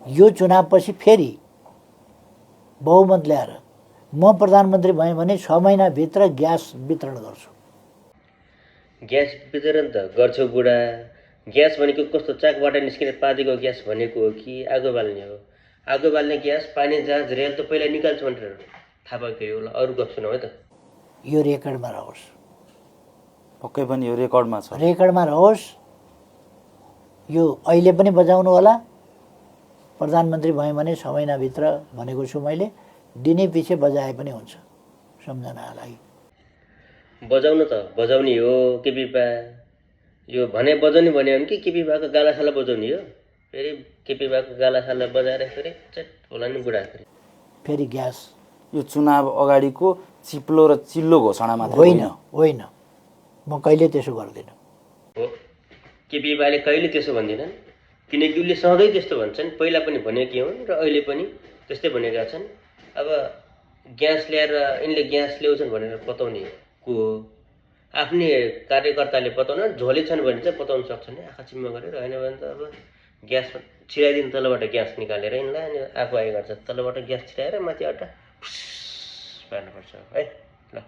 यो चुनावपछि फेरि बहुमत ल्याएर म प्रधानमन्त्री भएँ भने 6 महिनाभित्र ग्यास वितरण गर्छु। ग्यास वितरण त गर्छौ बुढा। ग्यास भनेको कस्तो चाकबाट निस्किने पादेको ग्यास भनेको हो कि आगो बाल्ने हो? आगो बाल्ने ग्यास पानी जहाज रेल त पहिला निकाल्छ भनेर थाहा भएको थियो होला, अरू गफ सुनाऊ है त। यो रेकर्डमा रहोस्, पक्कै पनि यो रेकर्डमा छ, रेकर्डमा रहोस्। यो अहिले पनि बजाउनु होला, प्रधानमन्त्री भएँ भने 6 महिनाभित्र भनेको छु मैले। दिनै पछि बजाए पनि हुन्छ सम्झनाका लागि। बजाउन त बजाउने हो केपी बा, यो भने बजाउने भन्यो भने कि केपी बाको गालासाला बजाउने हो? फेरि केपी बाको गालासाला बजाएर फेरि चट होला नि बुढा। फेरि ग्यास यो चुनाव अगाडिको चिप्लो र चिल्लो घोषणा मात्र होइन, होइन, म कहिले त्यसो गर्दिनँ। हो, केपी बाले कहिले त्यसो भन्दैनन्, किनकि उसले सधैँ त्यस्तो भन्छन्। पहिला पनि भनेकी हुन् र अहिले पनि त्यस्तै भनेका छन्। अब ग्यास ल्याएर यिनले ग्यास ल्याउँछन् भनेर बताउने को हो? आफ्नै कार्यकर्ताले बताउन, झोले छन् भने चाहिँ बताउन सक्छन् आँखा चिम्मा गरेर। होइन भने त अब ग्यास छिराइदिनु तलबाट ग्यास निकालेर यिनलाई, अनि आफू आइ गर्छ तलबाट ग्यास छिराएर माथि अड्डा पार्नुपर्छ है। ल।